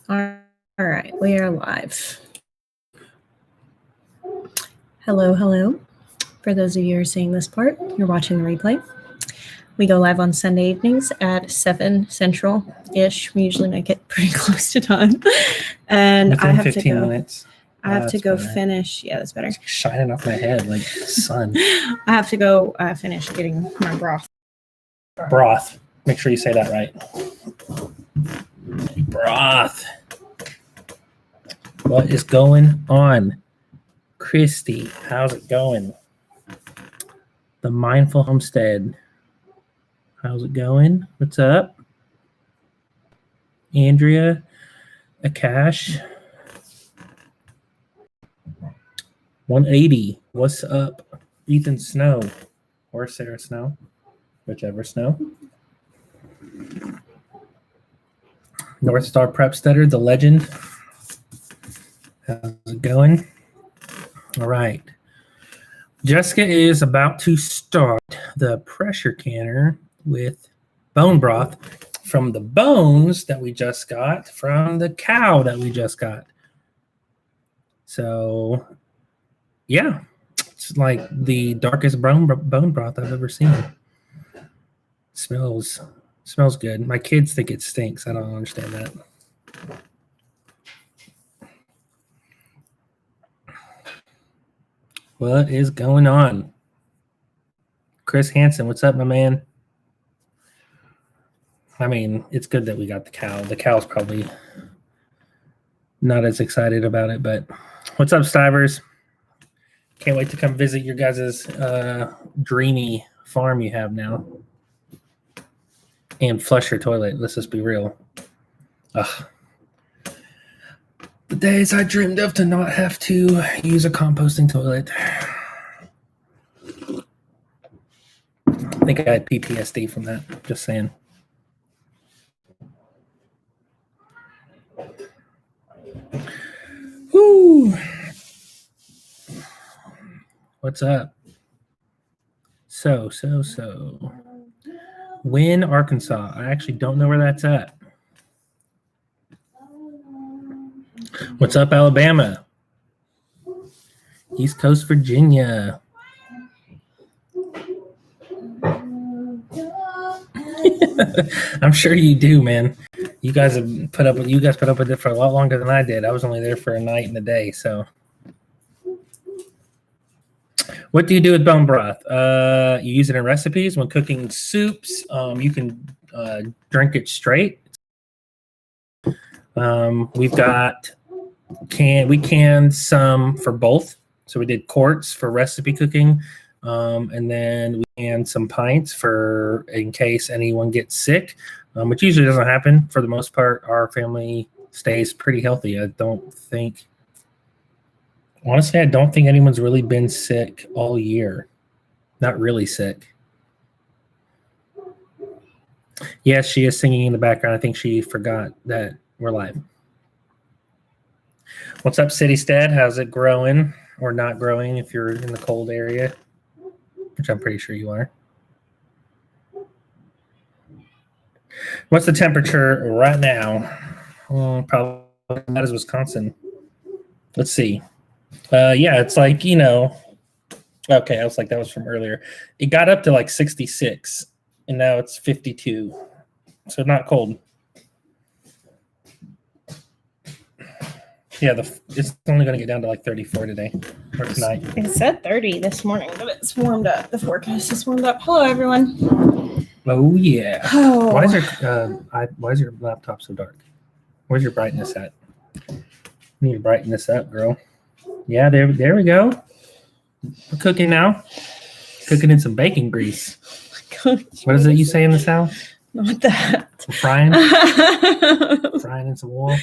All right, we are live. Hello. For those of you who are seeing this part, you're watching the replay. We go live on Sunday evenings at 7 Central-ish. We usually make it pretty close to time. And within I have 15 to go. minutes. I have to go better. finish. Yeah, that's better. It's shining off my head like the sun. I have to go finish getting my broth. Broth. Make sure you say that right. Broth. What is going on? Christy, how's it going? The Mindful Homestead. How's it going? What's up? Andrea, Akash. 180. What's up? Ethan Snow. Or Sarah Snow. Whichever Snow. North Star Prepstetter, the legend. How's it going? All right. Jessica is about to start the pressure canner with bone broth from the bones that we just got from the cow that we just got. So, yeah, it's like the darkest bone broth I've ever seen. Smells good. My kids think it stinks. I don't understand that. What is going on? Chris Hansen, what's up, my man? I mean, it's good that we got the cow. The cow's probably not as excited about it, but what's up, Stivers? Can't wait to come visit your guys' dreamy farm you have now. And flush your toilet. Let's just be real. Ugh. The days I dreamed of to not have to use a composting toilet. I think I had PTSD from that. Just saying. Woo! What's up? So. Wynne, Arkansas. I actually don't know where that's at. What's up, Alabama? East Coast, Virginia. I'm sure you do, man. You guys put up with it for a lot longer than I did. I was only there for a night and a day, so. What do you do with bone broth? You use it in recipes when cooking soups. You can drink it straight. We canned some for both. So we did quarts for recipe cooking, and then we canned some pints for in case anyone gets sick, which usually doesn't happen. For the most part, our family stays pretty healthy. Honestly, I don't think anyone's really been sick all year. Not really sick. Yes, she is singing in the background. I think she forgot that we're live. What's up, Citystead? How's it growing or not growing if you're in the cold area? Which I'm pretty sure you are. What's the temperature right now? Probably not as Wisconsin. Let's see. Yeah, it's like, okay, I was like, that was from earlier. It got up to like 66, and now it's 52. So not cold. Yeah, it's only going to get down to like 34 today or tonight. It said 30 this morning, but it's warmed up. The forecast is warmed up. Hello, everyone. Oh, yeah. Oh. Why is your laptop so dark? Where's your brightness at? You need to brighten this up, girl. Yeah, there we go. We're cooking now. Cooking in some bacon grease. Oh, what is it you say in the South? Not that. We're frying? Frying in some oil?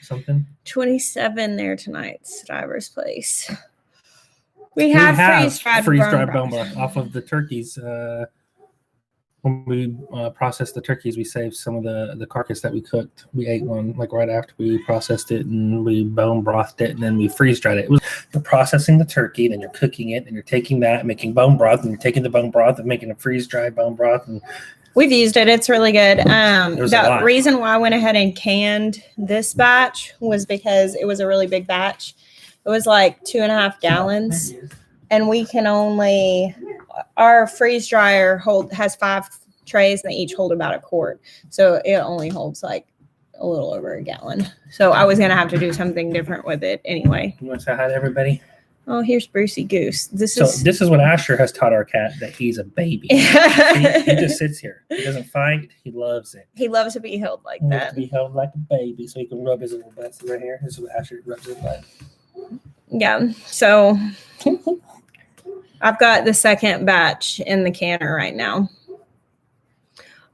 Something? 27 there tonight, Stiver's place. We have freeze-dried bone broth off of the turkeys. When we processed the turkeys, we saved some of the carcass that we cooked. We ate one like right after we processed it, and we bone brothed it, and then we freeze-dried it. You're processing the turkey, then you're cooking it, and you're taking that, making bone broth, and you're taking the bone broth and making a freeze-dried bone broth, and We've used it. It's really good. was a The lot. reason why I went ahead and canned this batch was because it was a really big batch. It was like 2.5 gallons, and we can only, our freeze dryer has 5 trays, and they each hold about a quart. So it only holds like a little over a gallon. So I was going to have to do something different with it anyway. You want to say hi to everybody? Oh, here's Brucey Goose. This is what Asher has taught our cat, that he's a baby. he just sits here. He doesn't fight. He loves it. He loves to be held like He that. loves to be held like a baby, so he can rub his little butt right here. This is what Asher rubs his butt. Yeah. So I've got the second batch in the canner right now.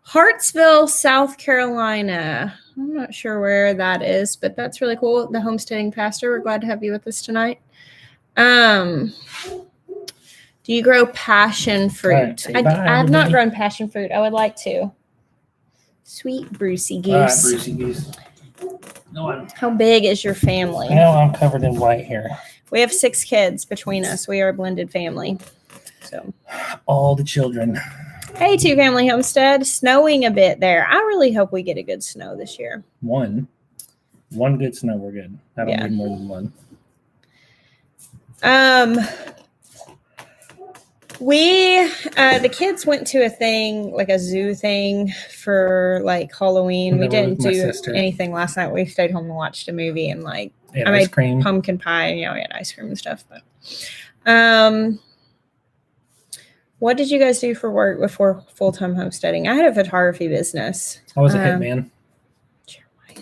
Hartsville, South Carolina. I'm not sure where that is, but that's really cool. The homesteading pastor. We're glad to have you with us tonight. Do you grow passion fruit? Right, I have not grown passion fruit. I would like to. Sweet Brucey Goose. All right, Brucey Goose. No, How big is your family? now I'm covered in white here. We have 6 kids between us. We are a blended family. So all the children. Hey, 2-family homestead. Snowing a bit there. I really hope we get a good snow this year. One good snow, we're good. I don't need more than one. The kids went to a thing, like a zoo thing for like Halloween. We didn't do anything last night. We stayed home and watched a movie and I made pumpkin pie and we had ice cream and stuff. But what did you guys do for work before full-time homesteading? I had a photography business. I was a hitman.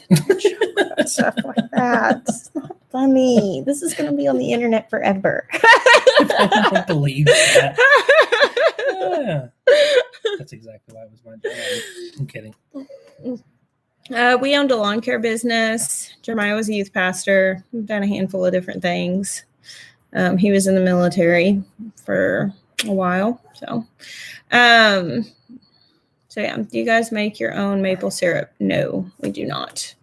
Don't joke about stuff like that. It's not funny. This is going to be on the internet forever. I don't believe that. Yeah. That's exactly why it was my job. I'm kidding. We owned a lawn care business. Jeremiah was a youth pastor. We've done a handful of different things. He was in the military for a while. So yeah. Do you guys make your own maple syrup? No, we do not.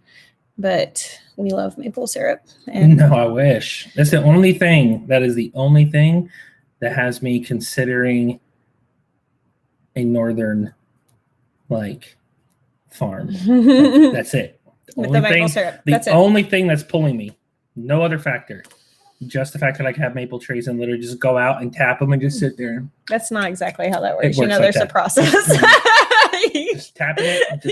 But we love maple syrup. And no, I wish. That's the only thing. That is the only thing that has me considering a northern farm. That's it. With the maple syrup. The only thing that's pulling me. No other factor. Just the fact that I can have maple trees and literally just go out and tap them and just sit there. That's not exactly how that works. There's a process. Just tapping it.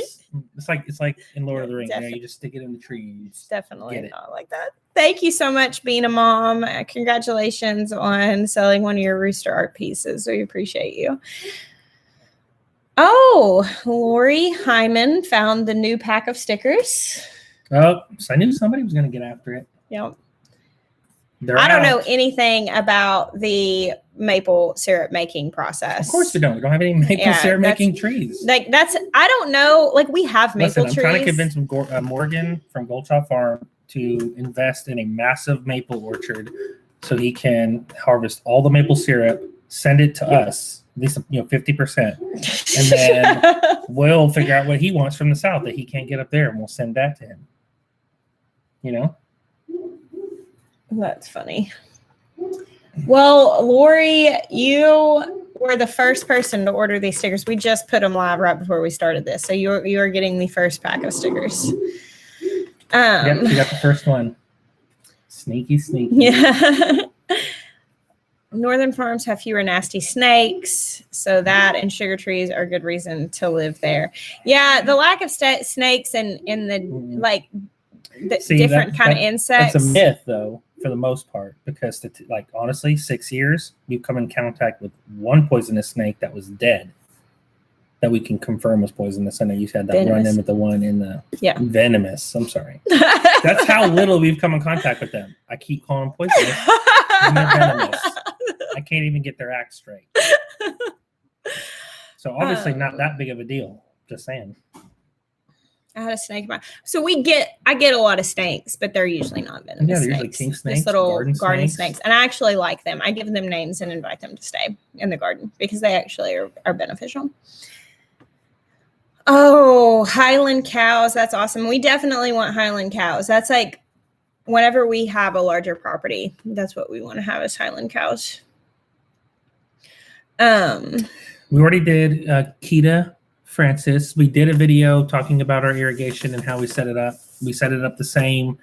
It's like in Lord of the Rings. You just stick it in the trees. Definitely not like that. Thank you so much, being a mom. Congratulations on selling one of your rooster art pieces. We appreciate you. Oh, Lori Hyman found the new pack of stickers. Oh, so I knew somebody was going to get after it. Yep. I don't know anything about the maple syrup making process. Of course we don't. We don't have any maple syrup making trees. I don't know. We have maple trees. I'm trying to convince Morgan from Goldshop Farm to invest in a massive maple orchard so he can harvest all the maple syrup, send it to us, at least 50%. And then we'll figure out what he wants from the South that he can't get up there, and we'll send that to him. That's funny. Well, Lori, you were the first person to order these stickers. We just put them live right before we started this. So you're getting the first pack of stickers. Yep, you got the first one. Sneaky. Yeah. Northern farms have fewer nasty snakes, so that and sugar trees are a good reason to live there. Yeah, the lack of snakes and in the different kind of insects. That's a myth, though, for the most part, because honestly, 6 years we've come in contact with one poisonous snake that was dead, that we can confirm was poisonous. I know you had that venomous. Run in with the one in the venomous. I'm sorry. That's how little we've come in contact with them. I keep calling them poisonous, and they're venomous. I can't even get their act straight. So obviously not that big of a deal. Just saying. I had a snake in my. So I get a lot of snakes, but they're usually not venomous. Yeah, they're usually king snakes, just little garden snakes. And I actually like them. I give them names and invite them to stay in the garden because they actually are beneficial. Oh, Highland cows. That's awesome. We definitely want Highland cows. That's whenever we have a larger property, that's what we want to have is Highland cows. We already did Kita Francis. We did a video talking about our irrigation and how we set it up. We set it up the same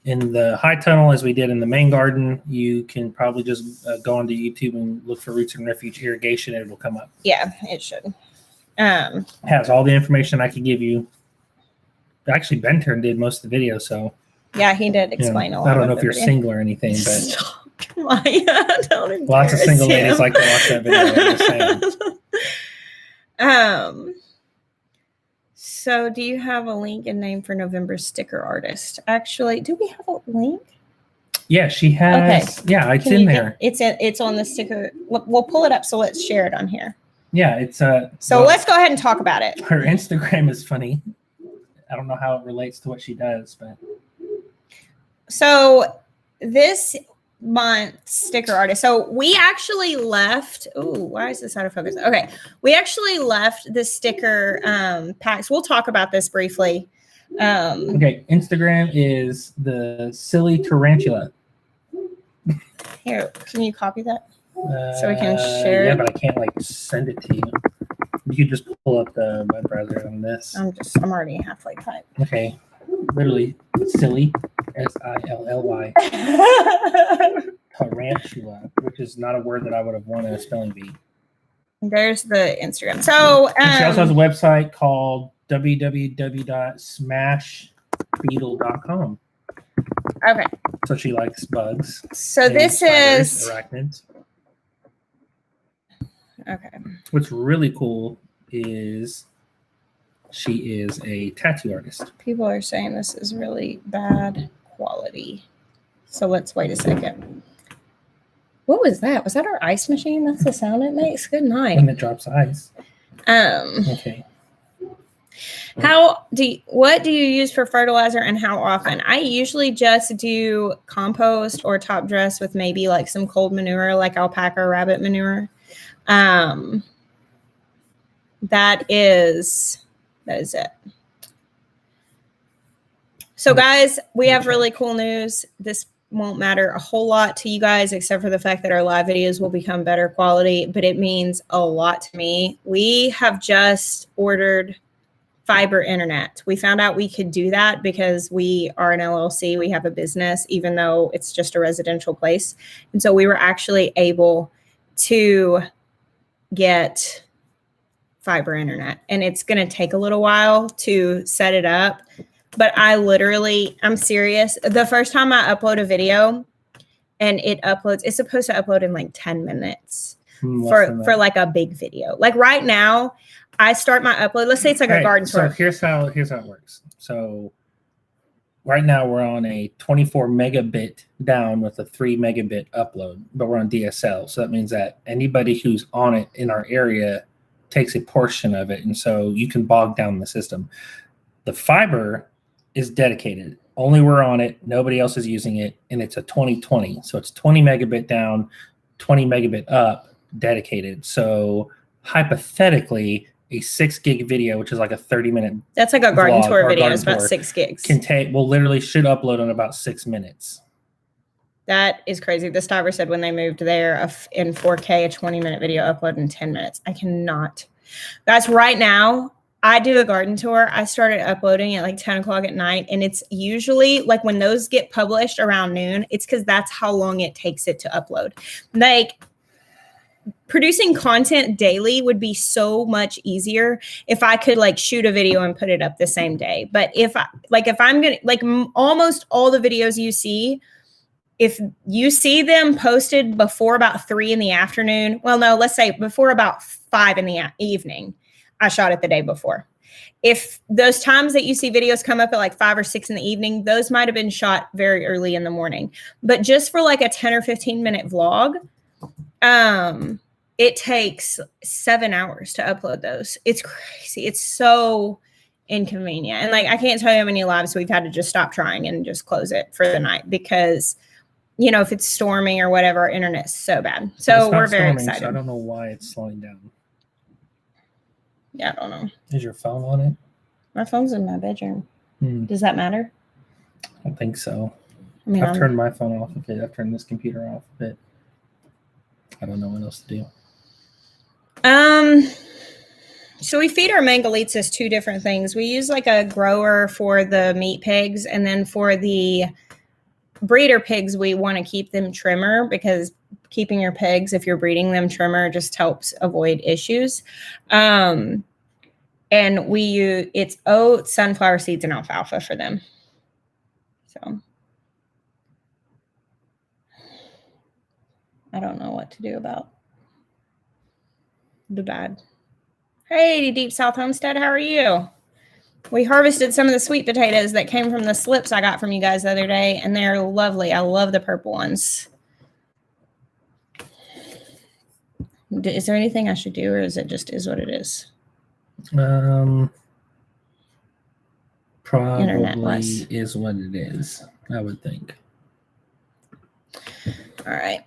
in the high tunnel as we did in the main garden. You can probably just go onto YouTube and look for Roots and Refuge irrigation and it will come up. Yeah, it should. It has all the information I could give you. Actually, Benturn did most of the video, so yeah, he did explain a lot. I don't know if you're single or anything, but stop, Maya, don't lots of single him. ladies like to watch that video. So do you have a link and name for November's sticker artist? Actually, do we have a link? Yeah, she has. Okay. Yeah, it's in there. It's on the sticker. We'll pull it up. So let's share it on here. Yeah, it's so let's go ahead and talk about it. Her Instagram is funny. I don't know how it relates to what she does, but so this month's sticker artist. So we actually left. Oh, why is this out of focus? Okay, we actually left the sticker packs. We'll talk about this briefly. Okay, Instagram is the Silly Tarantula. Here, can you copy that so we can share? Yeah, but I can't like send it to you. You could just pull up the web browser on this. I'm already halfway cut. Okay, literally silly, SILLY. Tarantula, which is not a word that I would have won in a spelling bee. There's the Instagram. So she also has a website called www.smashbeetle.com. Okay. So she likes bugs. So this is arachnids. Okay. What's really cool is she is a tattoo artist. People are saying this is really bad quality. So let's wait a second. What was that? Was that our ice machine? That's the sound it makes. Good night. When it drops ice. Okay. What do you use for fertilizer and how often? I usually just do compost or top dress with maybe like some cold manure, like alpaca or rabbit manure. That is it. So guys, we have really cool news. This won't matter a whole lot to you guys, except for the fact that our live videos will become better quality, but it means a lot to me. We have just ordered fiber internet. We found out we could do that because we are an LLC. We have a business, even though it's just a residential place. And so we were actually able to get fiber internet, and it's going to take a little while to set it up. But I'm serious. The first time I upload a video and it uploads, it's supposed to upload in like 10 minutes for like a big video. Like right now, I start my upload. Let's say it's like a garden tour. So here's how it works. So right now we're on a 24 megabit down with a 3 megabit upload, but we're on DSL. So that means that anybody who's on it in our area takes a portion of it. And so you can bog down the system. The fiber is dedicated. Only we're on it. Nobody else is using it. And it's a 2020. So it's 20 megabit down, 20 megabit up, dedicated. So hypothetically, a 6 gig video, which is like a 30-minute. That's like a garden tour video. It's about 6 gigs. Should upload in about 6 minutes. That is crazy. The Stiver said when they moved there in 4K, a 20-minute video upload in 10 minutes. I cannot. Guys, right now, I do a garden tour. I started uploading at like 10 o'clock at night. And it's usually like when those get published around noon, it's because that's how long it takes it to upload. Like producing content daily would be so much easier if I could like shoot a video and put it up the same day. But if I'm going to like almost all the videos you see, if you see them posted before about 3 in the afternoon, well, no, let's say before about 5 in the evening, I shot it the day before. If those times that you see videos come up at like 5 or 6 in the evening, those might have been shot very early in the morning. But just for like a 10 or 15 minute vlog, it takes 7 hours to upload those. It's crazy. It's so inconvenient. And like, I can't tell you how many lives we've had to just stop trying and just close it for the night because, you know, if it's storming or whatever, our internet's so bad. So we're very excited. So I don't know why it's slowing down. Yeah, I don't know. Is your phone on it? My phone's in my bedroom. Does that matter? I don't think so. I mean, I've turned my phone off a bit. I've turned this computer off a bit. I don't know what else to do. So we feed our mangalitas 2 different things. We use like a grower for the meat pigs, and then for the breeder pigs, we want to keep them trimmer, because keeping your pigs, if you're breeding them trimmer, just helps avoid issues. And we use, it's oats, sunflower seeds, and alfalfa for them. So I don't know what to do about the bad. Hey, Deep South Homestead, how are you? We harvested some of the sweet potatoes that came from the slips I got from you guys the other day, and they're lovely. I love the purple ones. Is there anything I should do, or is it just is what it is? Probably is what it is, I would think. All right.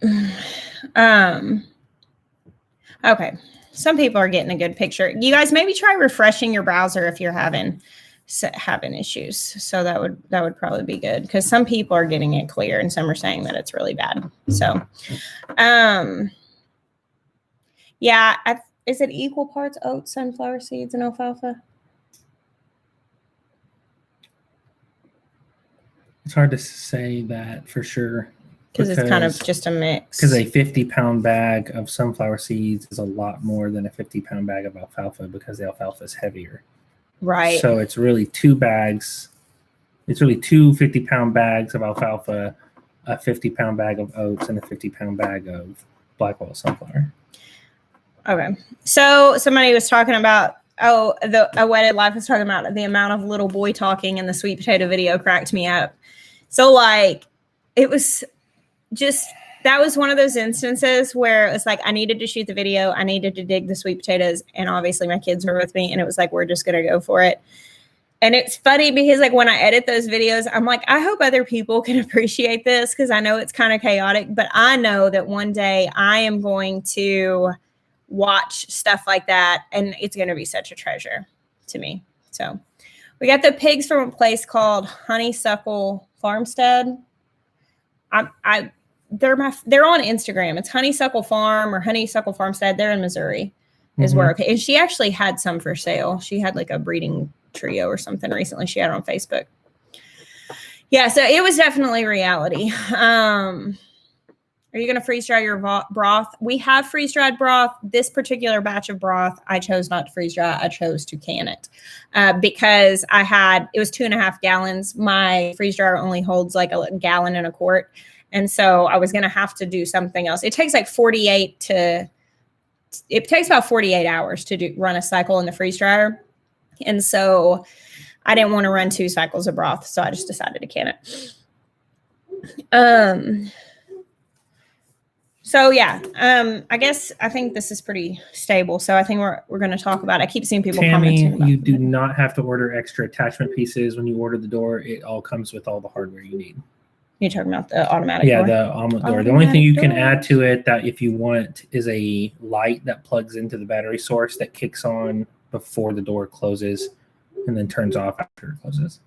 Okay. Some people are getting a good picture. You guys maybe try refreshing your browser if you're having issues. So that would probably be good, because some people are getting it clear and some are saying that it's really bad. So, yeah, is it equal parts oats, sunflower seeds, and alfalfa? It's hard to say that for sure. Because it's kind of just a mix. Because a 50-pound bag of sunflower seeds is a lot more than a 50-pound bag of alfalfa, because the alfalfa is heavier. Right. So it's really 2 bags. It's really 2 50-pound bags of alfalfa, a 50-pound bag of oats, and a 50-pound bag of black oil sunflower. Okay. So somebody was talking about, a wedded life was talking about the amount of little boy talking in the sweet potato video cracked me up. So like, it was just, that was one of those instances where it was like, I needed to shoot the video. I needed to dig the sweet potatoes. And obviously my kids were with me, and it was like, we're just going to go for it. And it's funny because like when I edit those videos, I'm like, I hope other people can appreciate this, because I know it's kind of chaotic, but I know that one day I am going to watch stuff like that, and it's going to be such a treasure to me. So we got the pigs from a place called Honeysuckle Farmstead. They're on Instagram. It's Honeysuckle Farm or Honeysuckle Farmstead. They're in Missouri, is where. Okay, and she actually had some for sale. She had like a breeding trio or something recently. She had it on Facebook. Yeah, so it was definitely reality. Are you going to freeze dry your broth? We have freeze dried broth. This particular batch of broth, I chose not to freeze dry. I chose to can it because it was 2.5 gallons. My freeze dryer only holds like a gallon and a quart. And so I was going to have to do something else. It takes like it takes about 48 hours to run a cycle in the freeze dryer. And so I didn't want to run 2 cycles of broth. So I just decided to can it. So yeah, I think this is pretty stable. So I think we're going to talk about it. I keep seeing people commenting about you do not have to order extra attachment pieces when you order the door. It all comes with all the hardware you need. You're talking about the automatic door? Yeah, the automatic door. The only thing you can add to it that if you want is a light that plugs into the battery source that kicks on before the door closes and then turns off after it closes.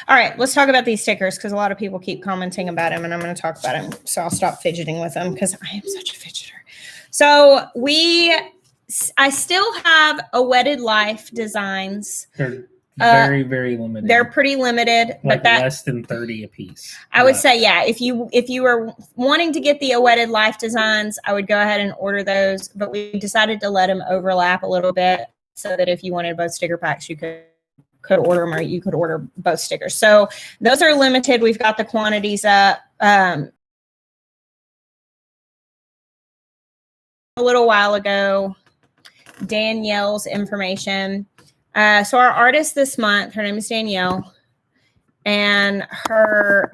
All right, let's talk about these stickers, because a lot of people keep commenting about them, and I'm going to talk about them. So I'll stop fidgeting with them, because I am such a fidgeter. So I still have a Wedded Life designs. They're very, very limited. They're pretty limited, like less than 30 a piece. I would say, yeah, if you were wanting to get the Wedded Life designs, I would go ahead and order those. But we decided to let them overlap a little bit, so that if you wanted both sticker packs, you could order them, or you could order both stickers. So those are limited. We've got the quantities up. A little while ago, Danielle's information. So our artist this month, her name is Danielle, and her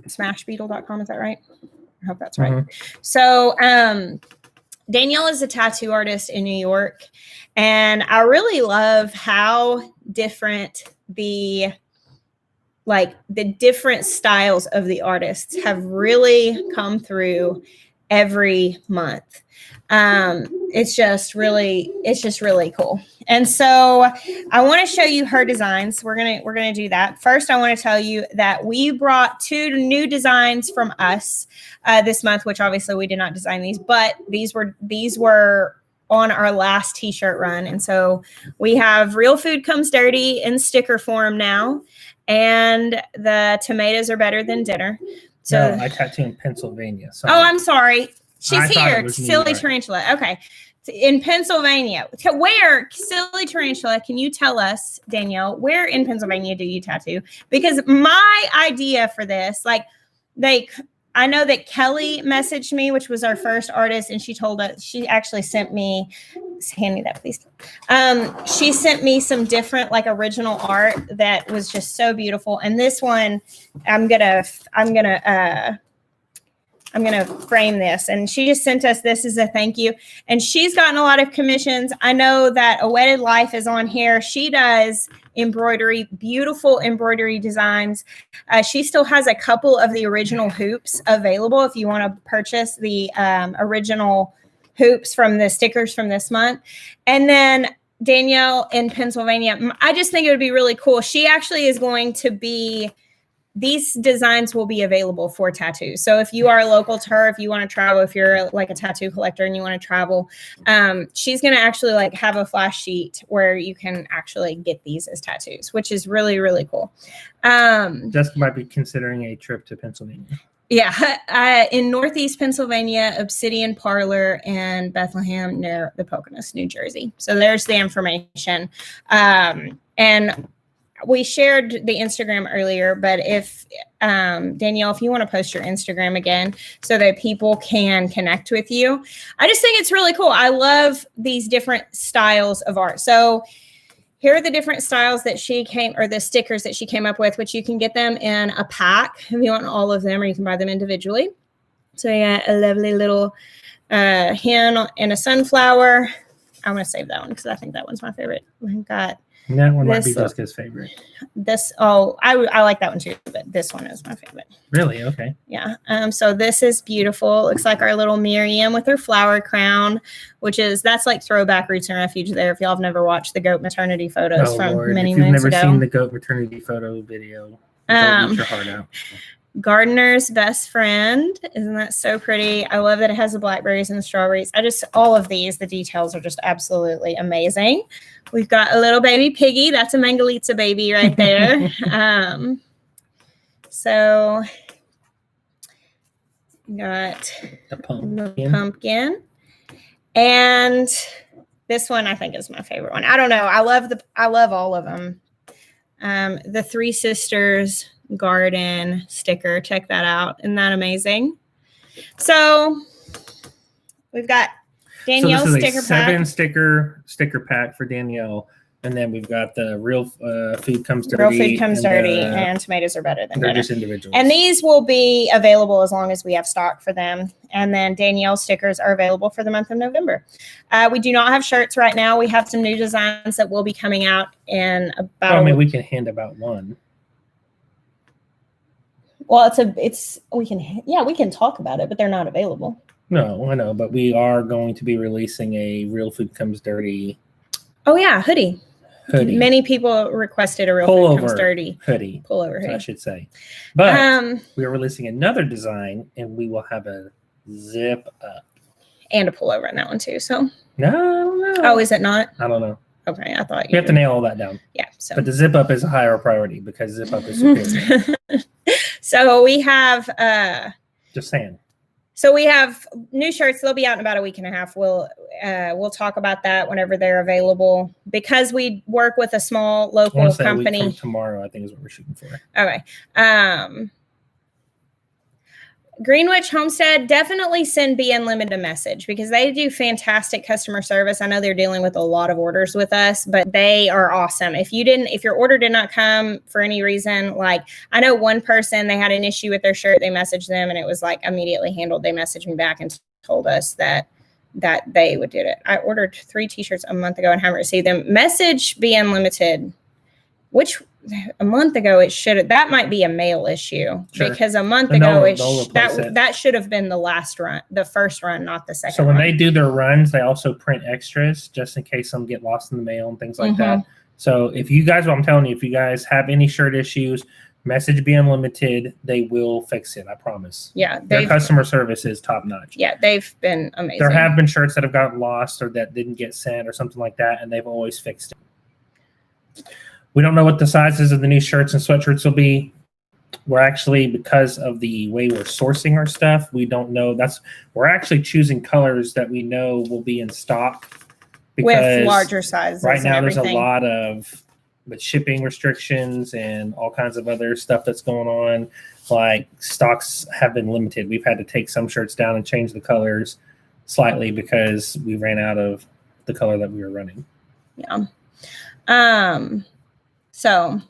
smashbeetle.com, is that right? I hope that's right. Mm-hmm. So Danielle is a tattoo artist in New York, and I really love how different the different styles of the artists have really come through every month. It's just really cool. And so I want to show you her designs. We're gonna do that. First, I want to tell you that we brought 2 new designs from us this month, which obviously we did not design these, but these were on our last t-shirt run. And so we have Real Food Comes Dirty in sticker form now, and the tomatoes are better than dinner. So no, I tattoo in Pennsylvania. Sorry. Oh, I'm sorry. She's here. Silly right. Tarantula. Okay. In Pennsylvania. Where, Silly Tarantula, can you tell us, Danielle, where in Pennsylvania do you tattoo? Because my idea for this, I know that Kelly messaged me, which was our first artist, and she told us, she actually sent me, hand me that, please. She sent me some different original art that was just so beautiful. And this one, I'm gonna frame this. And she just sent us this as a thank you. And she's gotten a lot of commissions. I know that A Wedded Life is on here. She does embroidery, beautiful embroidery designs. She still has a couple of the original hoops available if you want to purchase the original hoops from the stickers from this month. And then Danielle in Pennsylvania, I just think it would be really cool. She actually is going to be, these designs will be available for tattoos. So if you are local to her, if you want to travel, if you're a tattoo collector and you want to travel, she's going to actually have a flash sheet where you can actually get these as tattoos, which is really, really cool. Jessica might be considering a trip to Pennsylvania. Yeah. In Northeast Pennsylvania, Obsidian Parlor, and Bethlehem near the Poconos, New Jersey. So there's the information. And we shared the Instagram earlier, but if Danielle, if you want to post your Instagram again so that people can connect with you, I just think it's really cool. I love these different styles of art. So here are the different styles that the stickers that she came up with, which you can get them in a pack if you want all of them, or you can buy them individually. So you got a lovely little hen and a sunflower. I'm going to save that one because I think that one's my favorite. We've got that one might be Jessica's favorite. I like that one too, but this one is my favorite. Really? Okay. Yeah. So this is beautiful. Looks like our little Miriam with her flower crown, that's throwback Roots and Refuge there. If y'all have never watched the goat maternity photos from Lord. many if you've moons never ago. seen the goat maternity photo video, don't eat your heart out. Gardener's Best Friend. Isn't that so pretty? I love that it has the blackberries and the strawberries. All of these, the details are just absolutely amazing. We've got a little baby piggy. That's a Mangalitsa baby right there. So got the pumpkin. And this one I think is my favorite one. I don't know. I love all of them. The Three Sisters garden sticker. Check that out. Isn't that amazing? So we've got Danielle's sticker pack. 7 sticker pack for Danielle. And then we've got the Real Food Comes Dirty. Real Food Comes Dirty and tomatoes are better than they're dinner. Just individuals. And these will be available as long as we have stock for them. And then Danielle stickers are available for the month of November. We do not have shirts right now. We have some new designs that will be coming out in about. We can hand about one. Well, we can talk about it, but they're not available. No, I know, but we are going to be releasing a Real Food Comes Dirty. Oh yeah, hoodie. Many people requested a Real Food Comes Dirty hoodie. Pullover hoodie, I should say. But we are releasing another design, and we will have a zip up and a pullover in that one too. So no. Oh, is it not? I don't know. Okay, I thought you have to nail all that down. Yeah. So, but the zip up is a higher priority because zip up is superior. So we have. Just saying. So we have new shirts. They'll be out in about a week and a half. We'll talk about that whenever they're available because we work with a small local company. A week from tomorrow, I think is what we're shooting for. Okay. Greenwich Homestead, definitely send Be Unlimited a message because they do fantastic customer service. I know they're dealing with a lot of orders with us, but they are awesome. If your order did not come for any reason, I know one person, they had an issue with their shirt. They messaged them and it was immediately handled. They messaged me back and told us that they would do it. I ordered 3 t-shirts a month ago and haven't received them. Message Be Unlimited. a month ago it should have, that might be a mail issue because a month ago that should have been the last run, the first run, not the second. So when they do their runs, they also print extras just in case some get lost in the mail and things like that. So if you guys, I'm telling you, if you guys have any shirt issues, message Be Unlimited. They will fix it. I promise. Yeah. Their customer service is top notch. Yeah. They've been amazing. There have been shirts that have gotten lost or that didn't get sent or something like that, and they've always fixed it. We don't know what the sizes of the new shirts and sweatshirts will be. We're actually, because of the way we're sourcing our stuff, we don't know. We're actually choosing colors that we know will be in stock. With larger sizes. Right now, there's a lot of shipping restrictions and all kinds of other stuff that's going on. Like stocks have been limited. We've had to take some shirts down and change the colors slightly because we ran out of the color that we were running. Yeah. So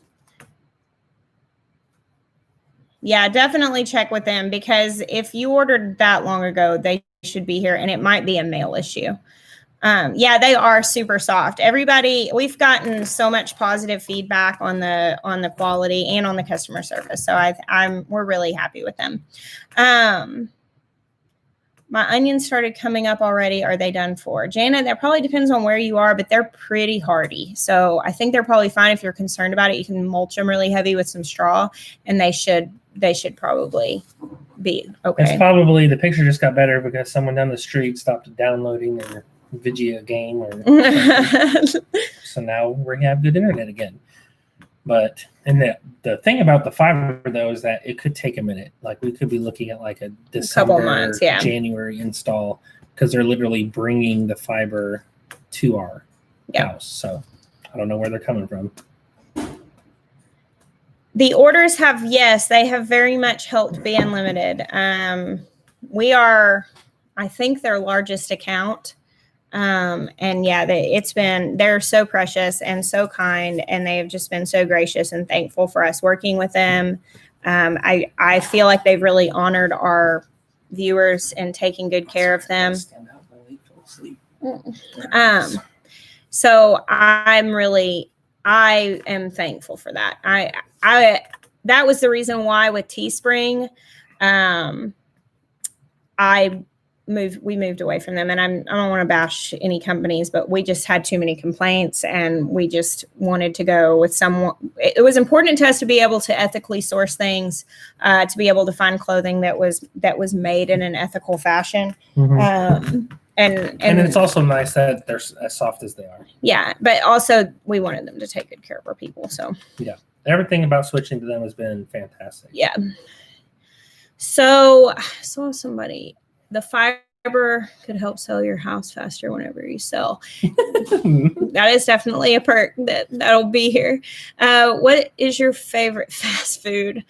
yeah, definitely check with them because if you ordered that long ago, they should be here and it might be a mail issue. Yeah, they are super soft. Everybody, we've gotten so much positive feedback on the quality and on the customer service. So we're really happy with them. My onions started coming up already. Are they done for? Janet, that probably depends on where you are, but they're pretty hardy. So I think they're probably fine. If you're concerned about it, you can mulch them really heavy with some straw and they should probably be okay. It's probably, the picture just got better because someone down the street stopped downloading their Vigia game or so now we have good internet again. But and the thing about the fiber though is that it could take a minute. Like we could be looking at like a December, months, January install because they're literally bringing the fiber to our house. So I don't know where they're coming from. The orders they have very much helped Be Unlimited. We are, I think, their largest account. And yeah, they're so precious and so kind, and they have just been so gracious and thankful for us working with them. I feel like they've really honored our viewers and taking good care of them. So I am thankful for that. That was the reason why with Teespring, we moved away from them, and I don't want to bash any companies, but we just had too many complaints and we just wanted to go with someone. It was important to us to be able to ethically source things, to be able to find clothing that was made in an ethical fashion. And it's also nice that they're as soft as they are. Yeah. But also we wanted them to take good care of our people. So yeah, everything about switching to them has been fantastic. Yeah. So I saw somebody, the fiber could help sell your house faster whenever you sell. That is definitely a perk that'll be here. What is your favorite fast food?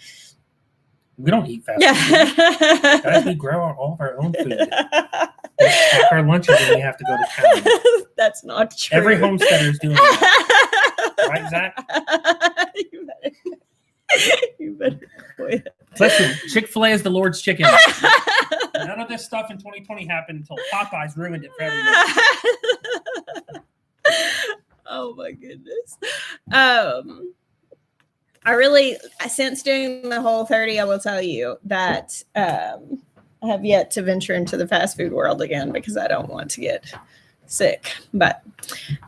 We don't eat fast food. Guys, we grow all of our own food. We pack our lunches and we have to go to town. That's not true. Every homesteader is doing that. Right, Zach? You better quit. Listen, Chick-fil-A is the Lord's chicken. None of this stuff in 2020 happened until Popeyes ruined it for everyone. Oh my goodness. Since doing the Whole30, I will tell you that I have yet to venture into the fast food world again because I don't want to get sick. But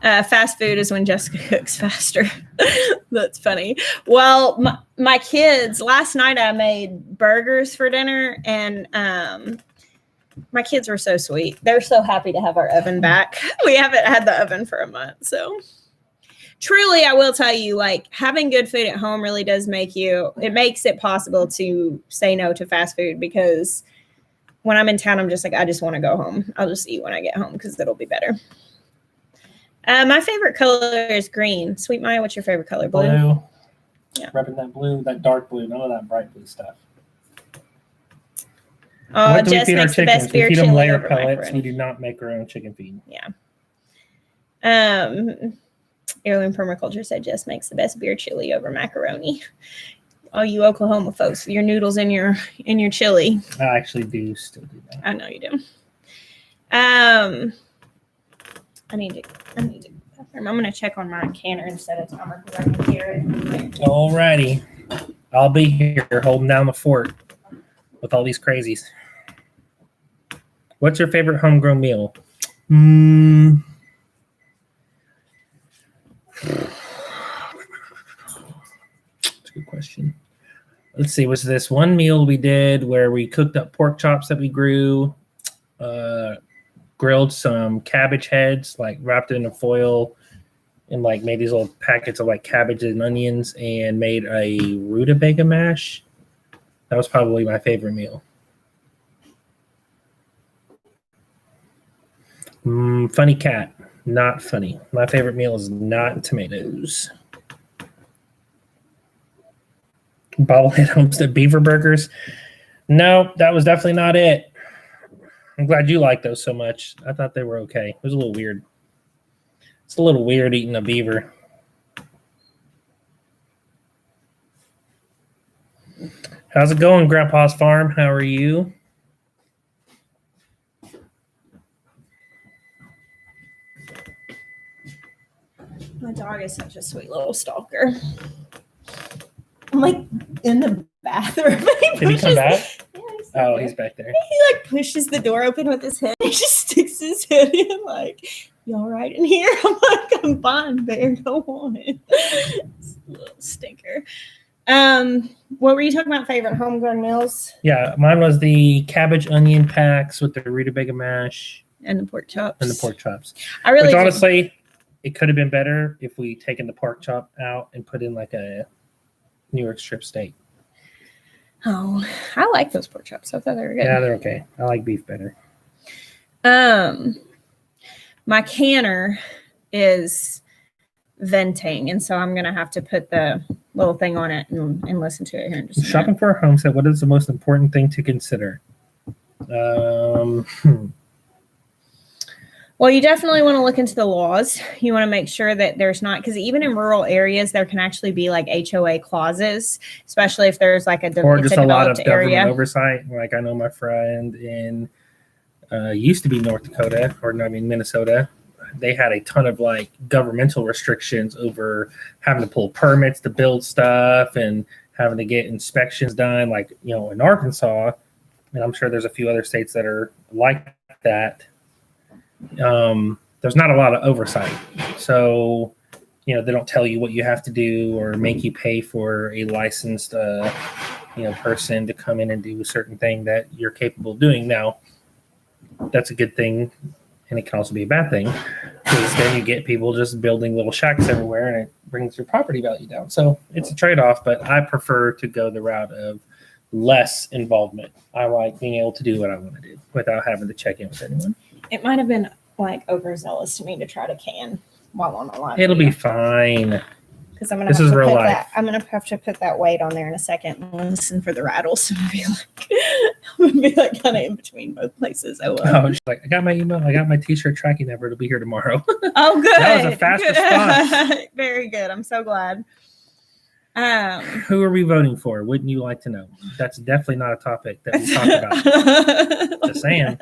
fast food is when Jessica cooks faster. That's funny. Well, my kids, last night I made burgers for dinner, and my kids were so sweet. They're so happy to have our oven back. We haven't had the oven for a month. So truly, I will tell you, like, having good food at home really does makes it possible to say no to fast food, because when I'm in town, I'm just like, I just want to go home. I'll just eat when I get home because it'll be better. My favorite color is green. Sweet Miah, what's your favorite color? Blue? Yeah. Repping that blue, that dark blue, none of that bright blue stuff. Oh, Jess makes the best beer chili. We feed them layer pellets. Macaroni. We do not make our own chicken feed. Yeah. Heirloom Permaculture said Jess makes the best beer chili over macaroni. Oh, you Oklahoma folks, your noodles in your chili. I actually do still do that. I know you do. I need to. I'm going to check on my canner instead of timer because I can hear it. Alrighty. I'll be here holding down the fort with all these crazies. What's your favorite homegrown meal? That's a good question. Let's see. Was this one meal we did where we cooked up pork chops that we grew, grilled some cabbage heads, like wrapped it in a foil, and like made these little packets of like cabbage and onions, and made a rutabaga mash. That was probably my favorite meal. Funny cat. Not funny. My favorite meal is not tomatoes. Bobblehead Homestead beaver burgers. No, that was definitely not it. I'm glad you like those so much. I thought they were okay. It was a little weird. It's a little weird eating a beaver. How's it going, Grandpa's Farm? How are you? My dog is such a sweet little stalker. I'm like in the bathroom. Did he come back? Yeah, he's back there. He like pushes the door open with his head. He just sticks his head in like, "You all right in here?" I'm like, "I'm fine, bear. Go on." It's a little stinker. What were you talking about? Favorite homegrown meals? Yeah, mine was the cabbage onion packs with the rutabaga mash and the pork chops. I really, which honestly, it could have been better if we taken the pork chop out and put in like a New York strip steak. Oh, I like those pork chops. I thought they were good. Yeah, they're okay. I like beef better. My canner is venting, and so I'm gonna have to put the little thing on it and listen to it here in just a minute. Shopping for a homestead, what is the most important thing to consider? Well, you definitely want to look into the laws. You want to make sure that there's not, because even in rural areas, there can actually be like HOA clauses, especially if there's like a or just a lot of government area. Oversight. Like I know my friend in used to be North Dakota, Minnesota. They had a ton of like governmental restrictions over having to pull permits to build stuff and having to get inspections done. Like, you know, in Arkansas, and I'm sure there's a few other states that are like that. There's not a lot of oversight. So, you know, they don't tell you what you have to do or make you pay for a licensed, person to come in and do a certain thing that you're capable of doing. Now, that's a good thing. And it can also be a bad thing because then you get people just building little shacks everywhere and it brings your property value down. So it's a trade-off, but I prefer to go the route of less involvement. I like being able to do what I want to do without having to check in with anyone. It might have been like overzealous to me to try to can while on a live. It'll be fine. Because I'm gonna have to put that weight on there in a second and listen for the rattles. I'm gonna be like kind of in between both places. She's like, I got my email, I got my t-shirt tracking number. It'll be here tomorrow. Oh, good. That was a fast response. Very good. I'm so glad. Who are we voting for? Wouldn't you like to know? That's definitely not a topic that we talk about. Just saying.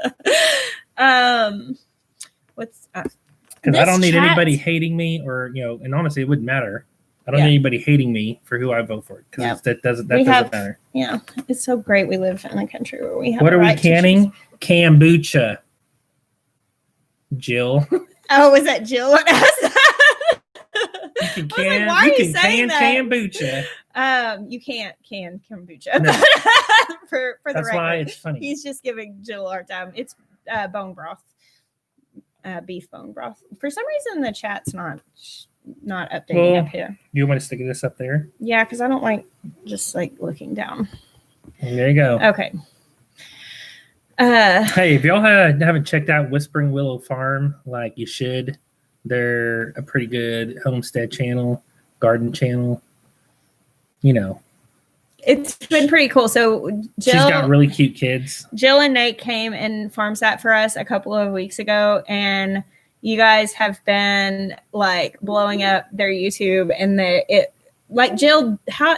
Because I don't need anybody hating me, or and honestly, it wouldn't matter. I don't need anybody hating me for who I vote for, because that doesn't matter. Yeah, it's so great we live in a country where we have. What are we canning? Kombucha. Jill. Oh, was that Jill? What was that? You can can kombucha. You can't can kombucha. No. for the That's record. why it's funny. He's just giving Jill our time. It's bone broth, beef bone broth. For some reason, the chat's not updating up here. You want to stick this up there? Yeah, because I don't like just like looking down. And there you go. Okay. Hey, if y'all haven't checked out Whispering Willow Farm, like you should. They're a pretty good homestead channel, garden channel. It's been pretty cool. So she's got really cute kids. Jill and Nate came and farm sat for us a couple of weeks ago, and you guys have been like blowing up their YouTube. And Jill, how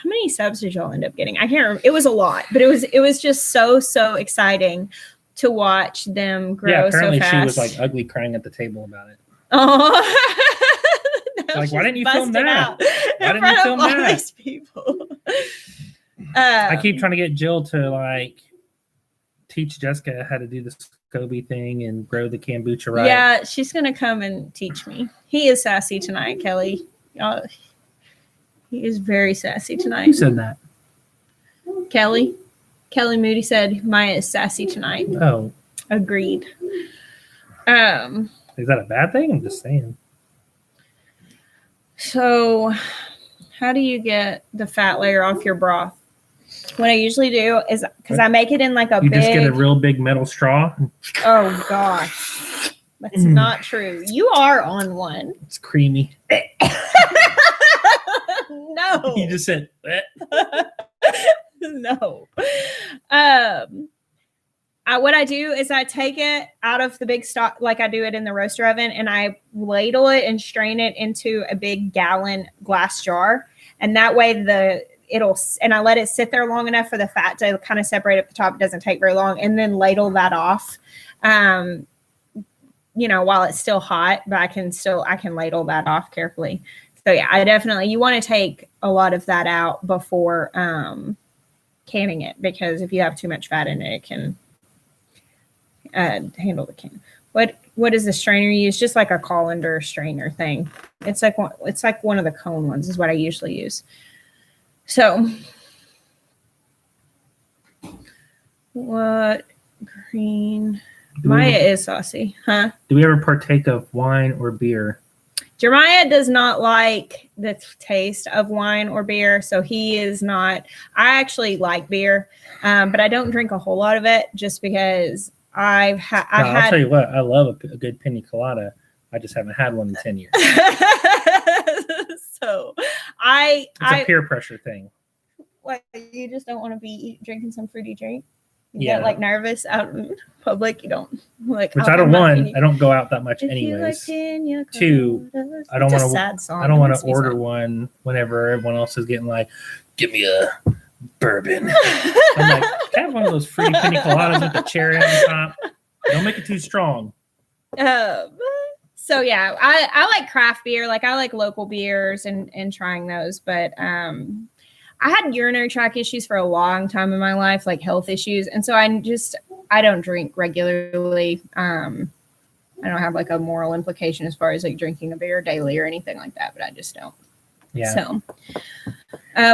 many subs did y'all end up getting? I can't remember. It was a lot, but it was just so exciting to watch them grow so fast. Yeah, apparently she was like ugly crying at the table about it. Oh, no, Like, why didn't you film busted that? out Why in didn't front you film of all that? these people. I keep trying to get Jill to like teach Jessica how to do the SCOBY thing and grow the kombucha right. Yeah, she's gonna come and teach me. He is sassy tonight, Kelly. He is very sassy tonight. Who said that? Kelly Moody said Maya is sassy tonight. Oh, Agreed. is that a bad thing? I'm just saying. So how do you get the fat layer off your broth? What I usually do is, because I make it in like a You big... just get a real big metal straw. Oh, gosh. That's not true. You are on one. It's creamy. No. You just said, No. What I do is I take it out of the big stock, like I do it in the roaster oven, and I ladle it and strain it into a big gallon glass jar. And that way and I let it sit there long enough for the fat to kind of separate at the top. It doesn't take very long. And then ladle that off, while it's still hot, but I can ladle that off carefully. So yeah, you want to take a lot of that out before canning it, because if you have too much fat in it, it can handle the can. What is the strainer you use? Just like a colander strainer thing. It's like one of the cone ones is what I usually use. So what green? Maya is saucy, huh? Do we ever partake of wine or beer? Jeremiah does not like the taste of wine or beer, so he is not. I actually like beer, but I don't drink a whole lot of it just because I'll tell you what, I love a good pina colada. I just haven't had one in 10 years. So it's a peer pressure thing. What, you just don't want to be drinking some fruity drink? You get like nervous out in public. You don't like. Which I don't want. I don't go out that much anyways. Like Two, I don't want to. I don't want to order one whenever everyone else is getting like, give me a bourbon. I'm like, can I have one of those fruity pina coladas with the cherry on the top? Don't make it too strong. So yeah, I like craft beer. Like I like local beers and trying those, but I had urinary tract issues for a long time in my life, like health issues. And so I don't drink regularly. I don't have like a moral implication as far as like drinking a beer daily or anything like that, but I just don't. Yeah. So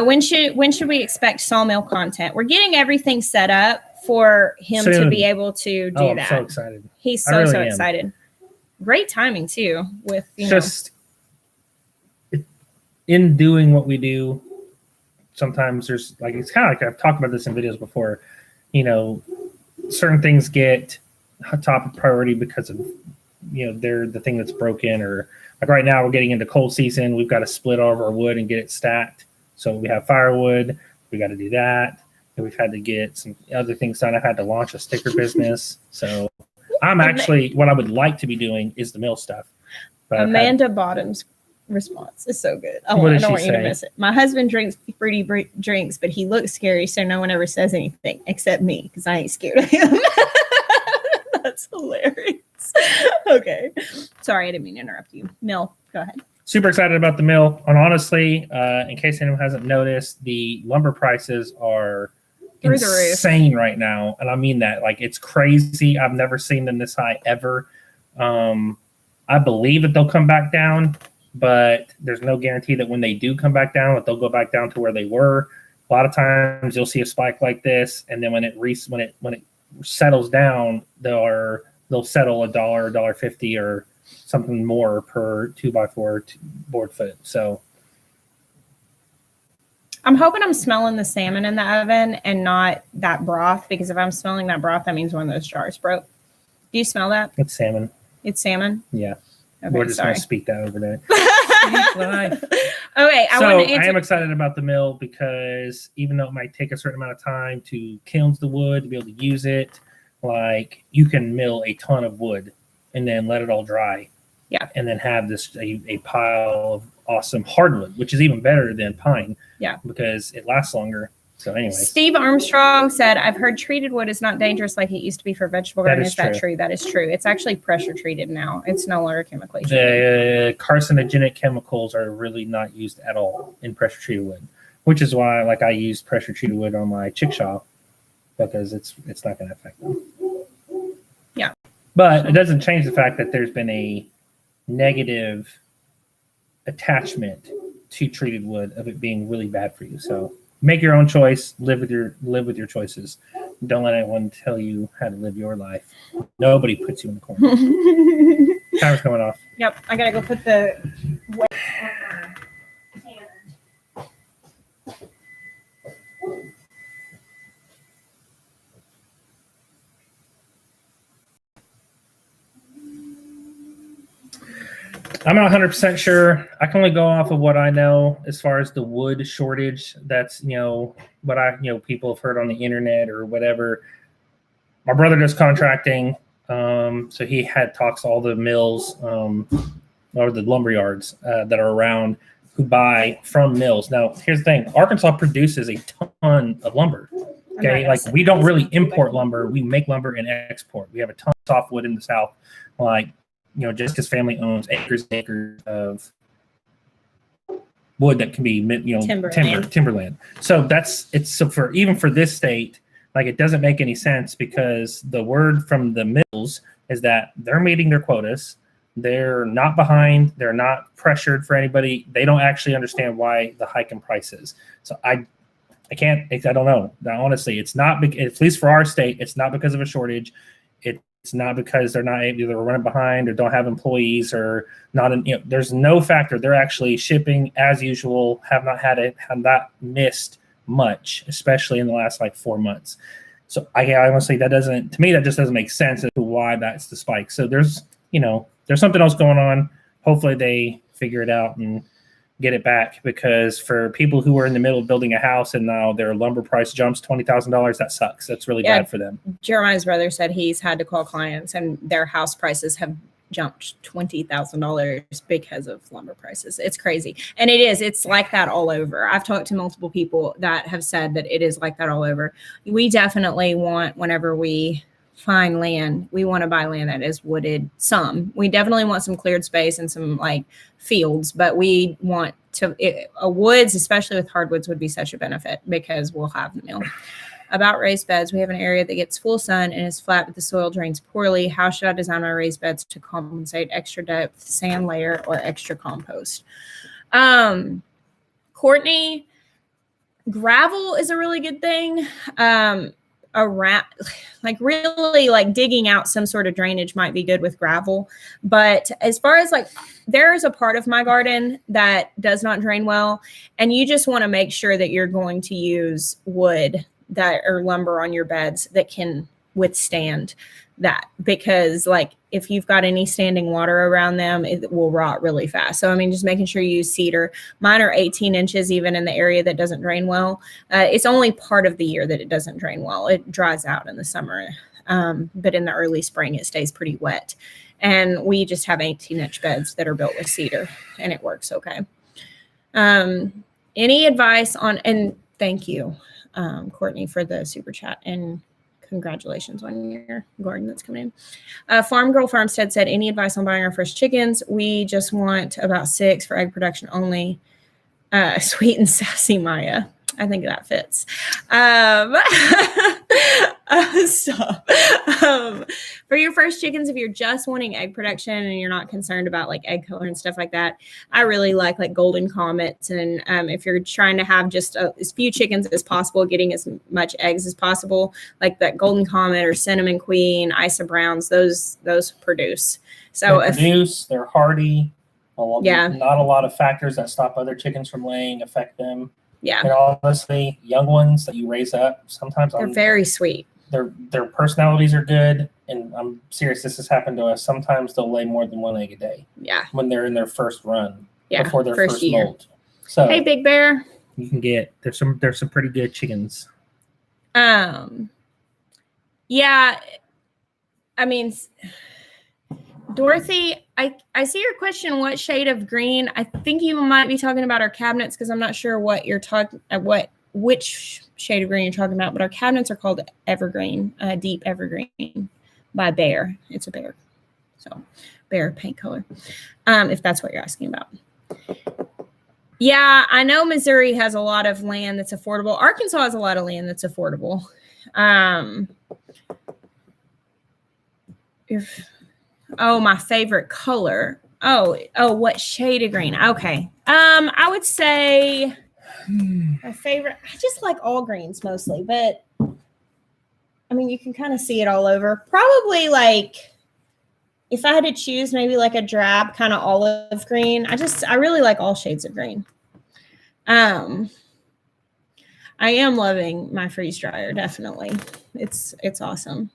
when should we expect Sawmill content? We're getting everything set up for him to be able to do that. I'm so excited. He's so excited. Great timing too with, in doing what we do. Sometimes there's like, it's kind of like I've talked about this in videos before, certain things get top priority because of, they're the thing that's broken, or like right now we're getting into cold season. We've got to split all of our wood and get it stacked. So we have firewood. We got to do that. And we've had to get some other things done. I've had to launch a sticker business. So what I would like to be doing is the mill stuff. But Amanda Bottom's response is so good. I don't want you to miss it. My husband drinks fruity drinks, but he looks scary, so no one ever says anything except me because I ain't scared of him. That's hilarious. Okay. Sorry, I didn't mean to interrupt you. Mill, go ahead. Super excited about the mill. And honestly, in case anyone hasn't noticed, the lumber prices are insane right now. And I mean that. Like, it's crazy. I've never seen them this high ever. I believe that they'll come back down, but there's no guarantee that when they do come back down, that they'll go back down to where they were. A lot of times you'll see a spike like this, and then when it settles down, they'll settle $1, $1.50, or something more per 2x4 board foot. So I'm hoping I'm smelling the salmon in the oven and not that broth, because if I'm smelling that broth, that means one of those jars broke. Do you smell that? It's salmon. It's salmon? Yeah. Okay, we're just going to speak that over there. Okay, I am excited about the mill because even though it might take a certain amount of time to kiln the wood to be able to use it, like you can mill a ton of wood and then let it all dry. Yeah. And then have a pile of awesome hardwood, which is even better than pine. Yeah. Because it lasts longer. So anyway, Steve Armstrong said, I've heard treated wood is not dangerous like it used to be for vegetable garden. Is that true? That is true. It's actually pressure treated now. It's no longer chemically treated. The carcinogenic chemicals are really not used at all in pressure treated wood, which is why like I use pressure treated wood on my chickshaw because it's not going to affect them. Yeah. But it doesn't change the fact that there's been a negative attachment to treated wood of it being really bad for you. So make your own choice. Live with your choices. Don't let anyone tell you how to live your life. Nobody puts you in the corner. Timer's going off. Yep, I gotta go put the. I'm not 100% sure. I can only go off of what I know as far as the wood shortage. That's, what people have heard on the internet or whatever. My brother does contracting. So he had talks to all the mills or the lumber yards that are around who buy from mills. Now, here's the thing. Arkansas produces a ton of lumber. Okay. Like we don't really import lumber. We make lumber and export. We have a ton of softwood in the South. Like, Jessica's family owns acres and acres of wood that can be, timberland. So even for this state, like it doesn't make any sense because the word from the mills is that they're meeting their quotas. They're not behind. They're not pressured for anybody. They don't actually understand why the hike in prices. So I don't know. Honestly, it's not, at least for our state, it's not because of a shortage. It's not because they're not either running behind or don't have employees or not. There's no factor. They're actually shipping as usual. Have not missed much, especially in the last 4 months. So I honestly, that just doesn't make sense as to why that's the spike. So there's something else going on. Hopefully they figure it out and get it back, because for people who are in the middle of building a house and now their lumber price jumps $20,000, that sucks. That's really bad for them. Jeremiah's brother said he's had to call clients and their house prices have jumped $20,000 because of lumber prices. It's crazy. And it's like that all over. I've talked to multiple people that have said that it is like that all over. We definitely want, whenever we find land, we want to buy land that is wooded. We definitely want some cleared space and some fields, but we want woods, especially with hardwoods, would be such a benefit because we'll have the mill. About raised beds, we have an area that gets full sun and is flat, but the soil drains poorly. How should I design my raised beds to compensate extra depth, sand layer, or extra compost? Courtney, gravel is a really good thing. Around really digging out some sort of drainage might be good with gravel. But as far as there's a part of my garden that does not drain well, and you just want to make sure that you're going to use wood or lumber on your beds that can withstand that, because if you've got any standing water around them, it will rot really fast. So just making sure you use cedar. Mine are 18 inches even in the area that doesn't drain well. It's only part of the year that it doesn't drain well. It dries out in the summer, but in the early spring it stays pretty wet. And we just have 18-inch beds that are built with cedar, and it works okay. Any advice on, and thank you, Courtney, for the super chat, and congratulations on your garden that's coming in. Farm Girl Farmstead said, any advice on buying our first chickens? We just want about 6 for egg production only. Sweet and sassy Maya. I think that fits. For your first chickens, if you're just wanting egg production and you're not concerned about egg color and stuff like that, I really like golden comets. And if you're trying to have just as few chickens as possible, getting as much eggs as possible, like that golden comet or cinnamon queen, Isa Browns, those produce. So they're hardy. Not a lot of factors that stop other chickens from laying affect them. Yeah. And honestly, young ones that you raise up, sometimes they're very sweet. Their personalities are good, and I'm serious. This has happened to us. Sometimes they'll lay more than 1 egg a day. Yeah. When they're in their first run. Yeah. Before their first year. molt. So hey, Big Bear. You can there's some pretty good chickens. Yeah. Dorothy, I see your question. What shade of green? I think you might be talking about our cabinets, because I'm not sure what you're talking. What which shade of green you're talking about, but our cabinets are called Evergreen, Deep Evergreen by Behr. It's a Behr. So Behr paint color, if that's what you're asking about. Yeah, I know Missouri has a lot of land that's affordable. Arkansas has a lot of land that's affordable. My favorite color. What shade of green? Okay. I would say my favorite. I just like all greens mostly, but I mean, you can kind of see it all over. Probably like, if I had to choose, maybe like a drab kind of olive green. I really like all shades of green. I am loving my freeze dryer. Definitely. It's awesome.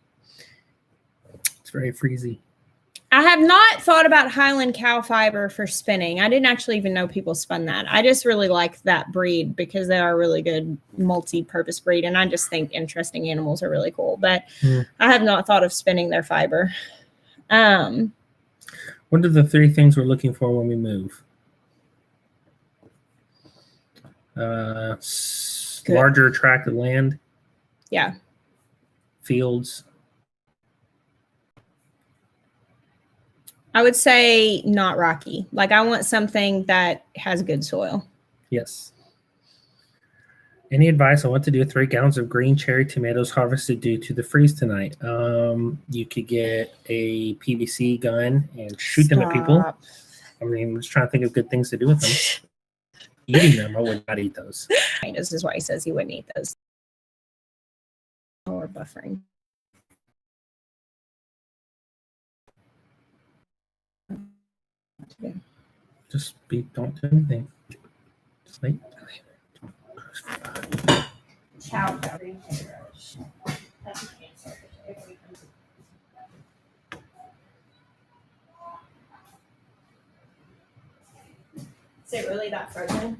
It's very freezy. I have not thought about Highland cow fiber for spinning. I didn't actually even know people spun that. I just really like that breed because they are a really good multi-purpose breed. And I just think interesting animals are really cool. But I have not thought of spinning their fiber. What are the 3 things we're looking for when we move? Larger tract of land. Yeah. Fields. I would say not rocky. Like, I want something that has good soil. Yes. Any advice on what to do with 3 gallons of green cherry tomatoes harvested due to the freeze tonight? You could get a PVC gun and shoot them at people. I mean, I'm just trying to think of good things to do with them. Eating them, I would not eat those. This is why he says he wouldn't eat those. Or buffering. Don't do anything. Just wait. Chow. Is it really that frozen?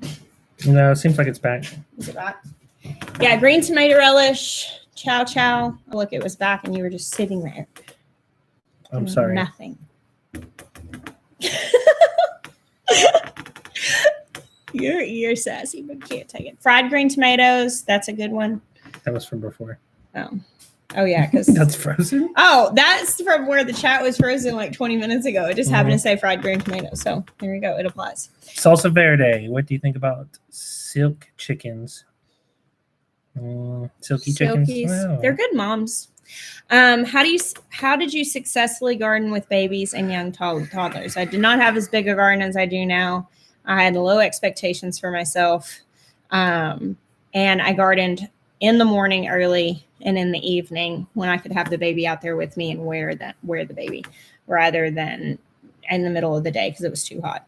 No, it seems like it's back. Is it back? Yeah, green tomato relish. Chow chow. Oh, look, it was back and you were just sitting there. I'm sorry. Nothing. You're sassy, but can't take it. Fried green tomatoes. That's a good one. That was from before. Oh yeah, because that's frozen. Oh, that's from where the chat was frozen like 20 minutes ago. It just happened to say fried green tomatoes. So there you go. It applies. Salsa verde. What do you think about silk chickens? Silky chickens. Wow. They're good moms. How did you successfully garden with babies and young toddlers? I did not have as big a garden as I do now. I had low expectations for myself. And I gardened in the morning early and in the evening when I could have the baby out there with me and wear the baby rather than in the middle of the day because it was too hot.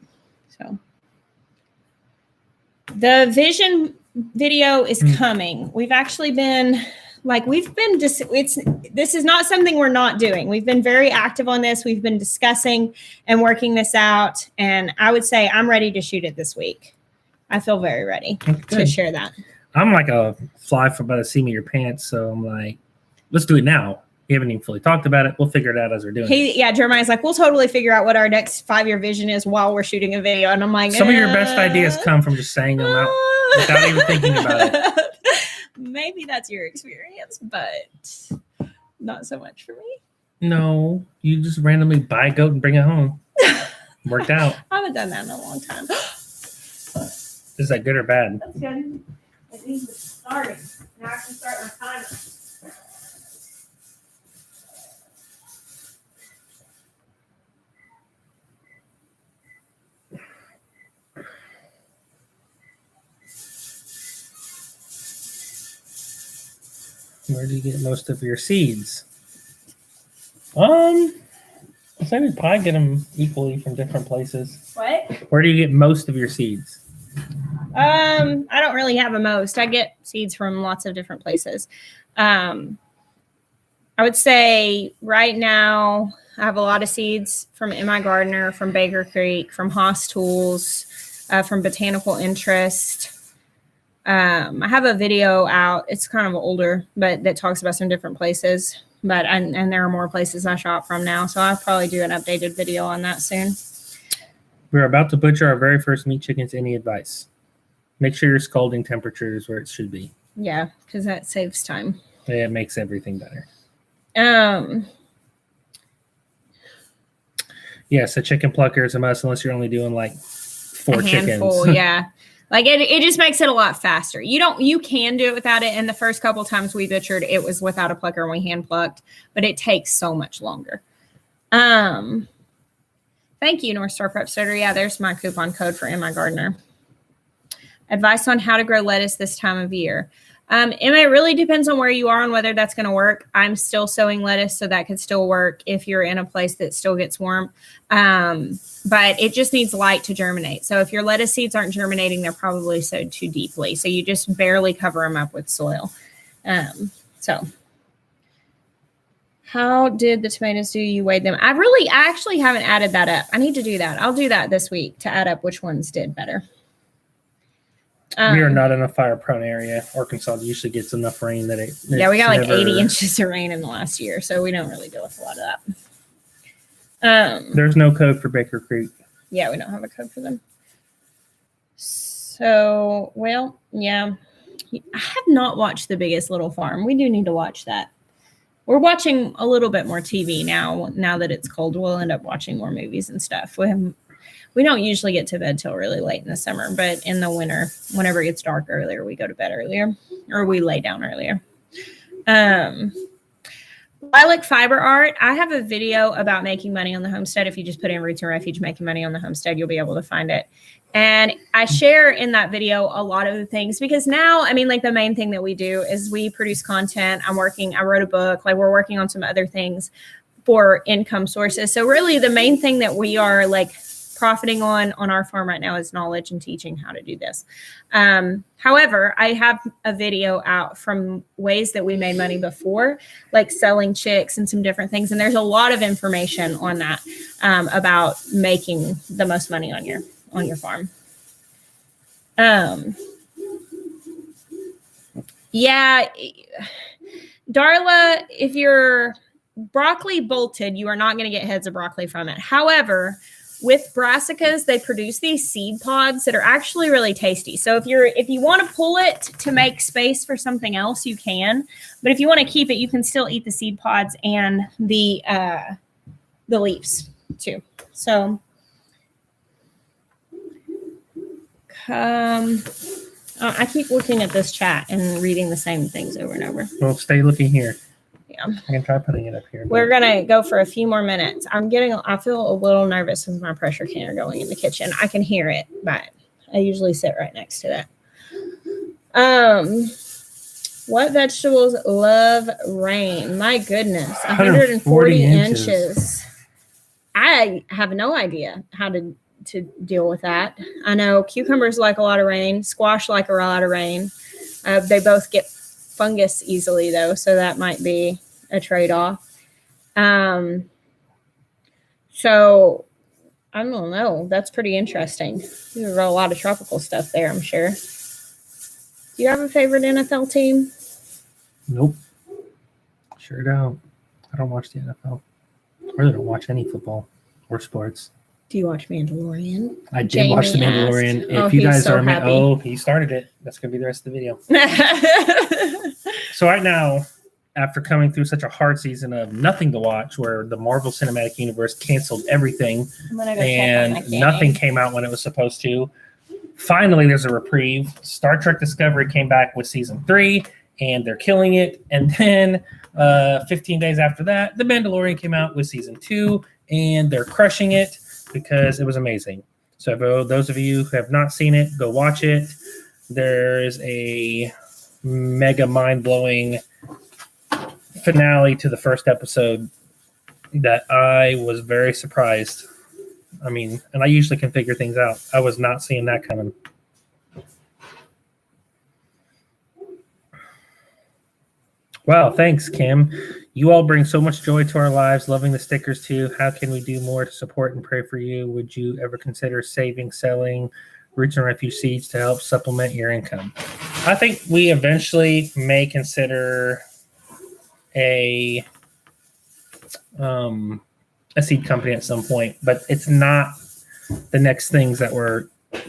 So the vision video is coming. We've actually been this is not something we're not doing. We've been very active on this. We've been discussing and working this out. And I would say I'm ready to shoot it this week. I feel very ready to share that. I'm like a fly by the seam of your pants. So I'm like, let's do it now. We haven't even fully talked about it. We'll figure it out as we're doing it. Yeah, Jeremiah's like, we'll totally figure out what our next 5-year vision is while we're shooting a video. And I'm like, some of your best ideas come from just saying them out without even thinking about it. Maybe that's your experience, but not so much for me. No, you just randomly buy a goat and bring it home. Worked out. I haven't done that in a long time. Is that good or bad? That's good. It means it's starting. Now I can start my timer. Where do you get most of your seeds? I say we probably get them equally from different places. What? Where do you get most of your seeds? I don't really have a most. I get seeds from lots of different places. I would say right now I have a lot of seeds from In My Gardener, from Baker Creek, from Haas Tools, from Botanical Interest. I have a video out. It's kind of older, but that talks about some different places. But and there are more places I shop from now, so I'll probably do an updated video on that soon. We're about to butcher our very first meat chickens. Any advice? Make sure your scalding temperature is where it should be. Yeah, because that saves time. It makes everything better. Yeah, so chicken plucker is a must unless you're only doing like 4 handful, chickens. Yeah. Like it just makes it a lot faster. You can do it without it. And the first couple times we butchered, it was without a plucker and we hand plucked, but it takes so much longer. Thank you, North Star Prep Starter. Yeah, there's my coupon code for Emma Gardner. Advice on how to grow lettuce this time of year. Emma, it really depends on where you are and whether that's going to work. I'm still sowing lettuce, so that could still work if you're in a place that still gets warm. But it just needs light to germinate. So if your lettuce seeds aren't germinating, they're probably sowed too deeply. So you just barely cover them up with soil. So how did the tomatoes do? You weighed them. I actually haven't added that up. I need to do that. I'll do that this week to add up which ones did better. We are not in a fire-prone area. Arkansas usually gets enough rain that it. Yeah, we got like 80 inches of rain in the last year, so we don't really deal with a lot of that. There's no code for Baker Creek. Yeah, we don't have a code for them. So, well, yeah. I have not watched The Biggest Little Farm. We do need to watch that. We're watching a little bit more TV now that it's cold. We'll end up watching more movies and stuff. We don't usually get to bed till really late in the summer, but in the winter, whenever it gets dark earlier, we go to bed earlier, or we lay down earlier. Lilac fiber art. I have a video about making money on the homestead. If you just put in Roots and Refuge making money on the homestead, you'll be able to find it. And I share in that video a lot of the things because now, I mean, like the main thing that we do is we produce content. I wrote a book, like we're working on some other things for income sources. So really the main thing that we are like profiting on our farm right now is knowledge and teaching how to do this. However, I have a video out from ways that we made money before, like selling chicks and some different things. And there's a lot of information on that about making the most money on your farm. Yeah, Darla, if you're broccoli bolted, you are not going to get heads of broccoli from it. However, with brassicas, they produce these seed pods that are actually really tasty. So if you want to pull it to make space for something else, you can. But if you want to keep it, you can still eat the seed pods and the leaves too. So I keep looking at this chat and reading the same things over and over. Well, stay looking here. Yeah. I can try putting it up here. We're going to go for a few more minutes. I feel a little nervous with my pressure canner going in the kitchen. I can hear it, but I usually sit right next to that. What vegetables love rain? My goodness, 140 inches. I have no idea how to deal with that. I know cucumbers like a lot of rain, squash like a lot of rain. They both get fungus easily though, so that might be a trade-off. So I don't know. That's pretty interesting. There's a lot of tropical stuff there, I'm sure. Do you have a favorite NFL team? Nope. Sure don't. I don't watch the NFL. I really don't watch any football or sports. Do you watch Mandalorian? I did watch The Mandalorian. If you guys are he started it. That's going to be the rest of the video. So right now, after coming through such a hard season of nothing to watch, where the Marvel Cinematic Universe canceled everything and nothing came out when it was supposed to, finally there's a reprieve. Star Trek Discovery came back with season 3, and they're killing it. And then 15 days after that, The Mandalorian came out with season 2, and they're crushing it because it was amazing. So for those of you who have not seen it, go watch it. There's a mega mind-blowing finale to the first episode that I was very surprised. I mean, and I usually can figure things out. I was not seeing that coming. Wow, thanks, Kim. You all bring so much joy to our lives. Loving the stickers too. How can we do more to support and pray for you? Would you ever consider selling Roots and Refuge seeds to help supplement your income? I think we eventually may consider a seed company at some point, but it's not the next things that we're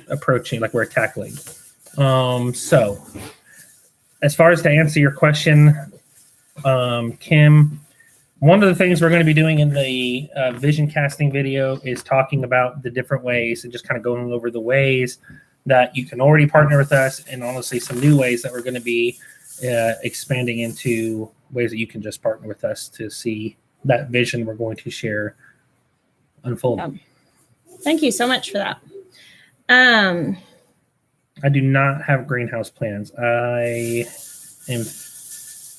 approaching, like we're tackling. So as far as to answer your question, Kim, one of the things we're going to be doing in the vision casting video is talking about the different ways and just kind of going over the ways that you can already partner with us, and honestly some new ways that we're going to be expanding into ways that you can just partner with us to see that vision we're going to share unfold. Thank you so much for that. I do not have greenhouse plans. I am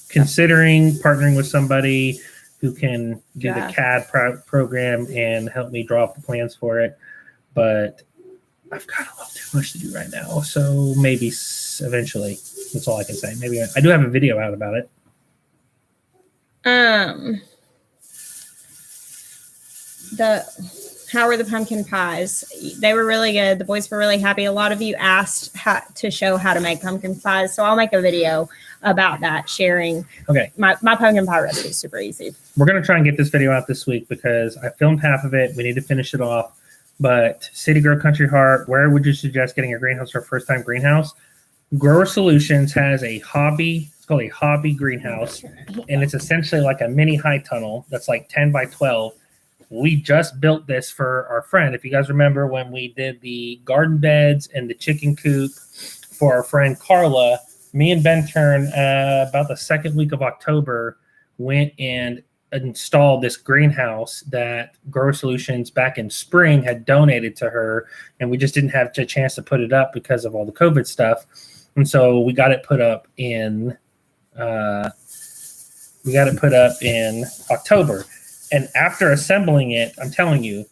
considering partnering with somebody who can do the CAD program and help me draw up the plans for it. But I've got a little too much to do right now. So maybe eventually. That's all I can say. Maybe I do have a video out about it. How were the pumpkin pies? They were really good. The boys were really happy. A lot of you asked to show how to make pumpkin pies, so I'll make a video about that, sharing. Okay. My pumpkin pie recipe is super easy. We're going to try and get this video out this week because I filmed half of it. We need to finish it off. But City Grow Country Heart, where would you suggest getting a greenhouse for a first-time greenhouse? Grower Solutions has a hobby. It's called a hobby greenhouse, and it's essentially like a mini high tunnel that's like 10 by 12. We just built this for our friend. If you guys remember when we did the garden beds and the chicken coop for our friend Carla, me and Ben Turn, about the second week of October, went and installed this greenhouse that Grower Solutions back in spring had donated to her, and we just didn't have a chance to put it up because of all the COVID stuff. And so we got it put up in October. And after assembling it, I'm telling you,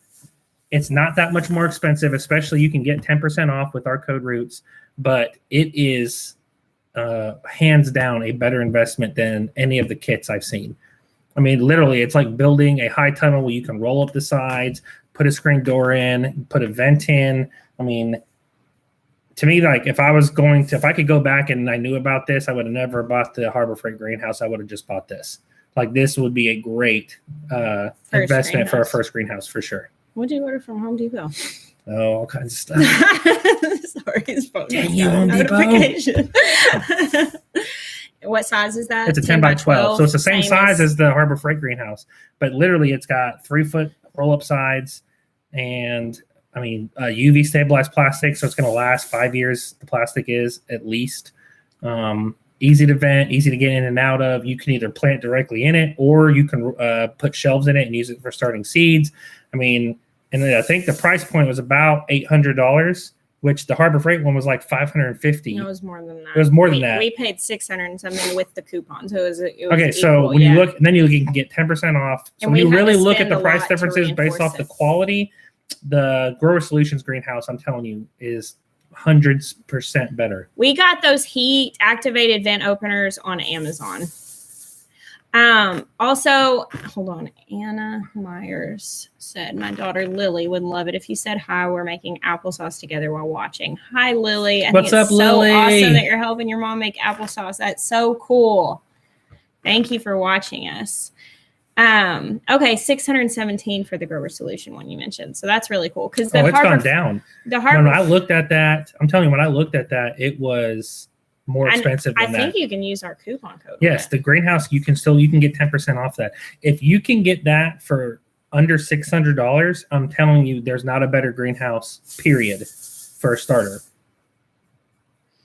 it's not that much more expensive, especially you can get 10% off with our code ROOTS, but it is hands down a better investment than any of the kits I've seen. I mean, literally, it's like building a high tunnel where you can roll up the sides, put a screen door in, put a vent in. I mean, to me, like if I could go back and I knew about this, I would have never bought the Harbor Freight greenhouse. I would have just bought this. Like this would be a great investment for a first greenhouse for sure. What'd you order from Home Depot? Oh, all kinds of stuff. Sorry, his phone. Dang you, Home Depot. What size is that? It's a 10 by 12. So it's the same size as the Harbor Freight greenhouse, but literally it's got 3-foot roll-up sides, and I mean UV stabilized plastic, so it's going to last 5 years. The plastic is at least. Easy to vent, easy to get in and out of. You can either plant directly in it, or you can put shelves in it and use it for starting seeds. I mean, and I think the price point was about $800, which the Harbor Freight one was like $550. No, it was more than that. It was more than that. We paid $600 and something with the coupon, so it was okay. So equal, when you look, and then you can get 10% off. So when you really look at the price differences based off the quality, the Grower Solutions greenhouse, I'm telling you, is 100% better. We got those heat activated vent openers on Amazon. Also, hold on. Anna Myers said, my daughter Lily would love it if you said hi. We're making applesauce together while watching. Hi, Lily. What's up, Lily? So awesome that you're helping your mom make applesauce. That's so cool. Thank you for watching us. Okay, 617 for the Grower Solution one you mentioned. So that's really cool because it's gone down. The Harbor. When I looked at that, I'm telling you, when I looked at that, it was more expensive than that. I think you can use our coupon code. Yes, the greenhouse you can get 10% off that. If you can get that for under $600, I'm telling you, there's not a better greenhouse, period, for a starter.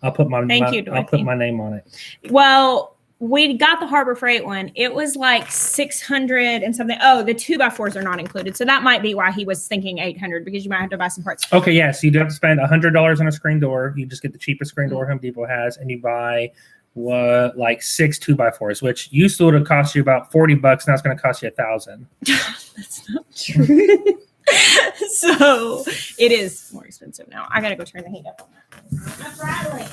I'll put my name on it. Well, we got the Harbor Freight one. It was like 600 and something. Oh, the 2x4s are not included. So that might be why he was thinking 800, because you might have to buy some parts. Okay, yeah. So you do have to spend $100 on a screen door. You just get the cheapest screen door Home Depot has, and you buy like 6 2x4s, which used to would have cost you about $40. Now it's going to cost you $1,000. That's not true. So it is more expensive now. I got to go turn the heat up on that. I'm rattling.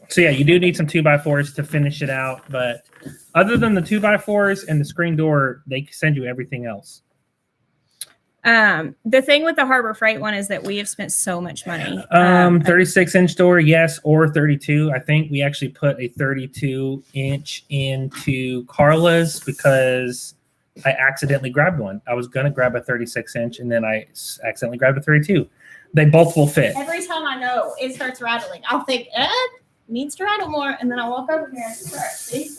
So yeah, you do need some 2x4s to finish it out, but other than the 2x4s and the screen door, they send you everything else. The thing with the Harbor Freight one is that we have spent so much money. 36-inch door, yes, or 32. I think we actually put a 32-inch into Carla's because I accidentally grabbed one. I was going to grab a 36-inch, and then I accidentally grabbed a 32. They both will fit. Every time I know it starts rattling, I'll think, Ed needs to rattle more, and then I'll walk over here and start. See?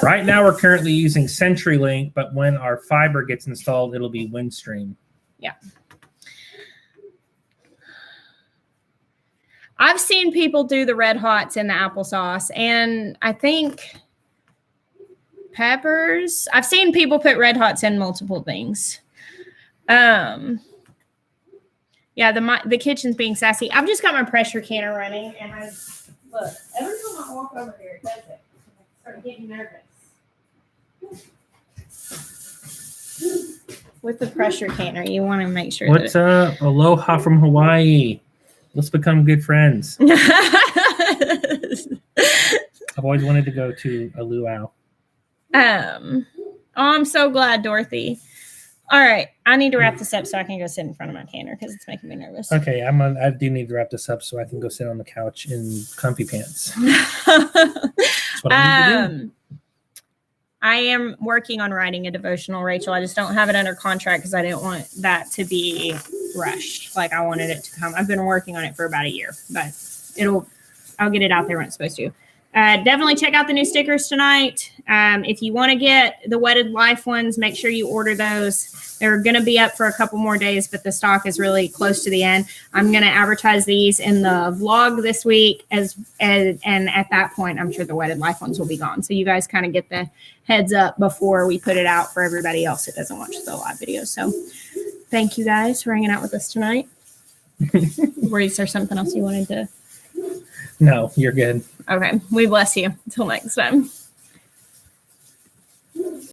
Right now, we're currently using CenturyLink, but when our fiber gets installed, it'll be Windstream. Yeah. I've seen people do the red hots in the applesauce, and I think peppers. I've seen people put red hots in multiple things. Yeah, the kitchen's being sassy. I've just got my pressure canner running, and look, every time I walk over here, it does it. I start getting nervous. With the pressure canner, you want to make sure. What's up? Aloha from Hawaii. Let's become good friends. I've always wanted to go to a luau. Oh, I'm so glad, Dorothy. All right, I need to wrap this up so I can go sit in front of my canner because it's making me nervous. Okay, I do need to wrap this up so I can go sit on the couch in comfy pants. That's what I need to do. I am working on writing a devotional, Rachel. I just don't have it under contract because I didn't want that to be rushed. Like I wanted it to come. I've been working on it for about a year, but I'll get it out there when it's supposed to. Definitely check out the new stickers tonight. If you want to get the Wedded Life ones, make sure you order those. They're going to be up for a couple more days, but the stock is really close to the end. I'm going to advertise these in the vlog this week, and at that point, I'm sure the Wedded Life ones will be gone. So you guys kind of get the heads up before we put it out for everybody else that doesn't watch the live videos. So thank you guys for hanging out with us tonight. Is there something else you wanted to? No, you're good. Okay. We bless you. Until next time.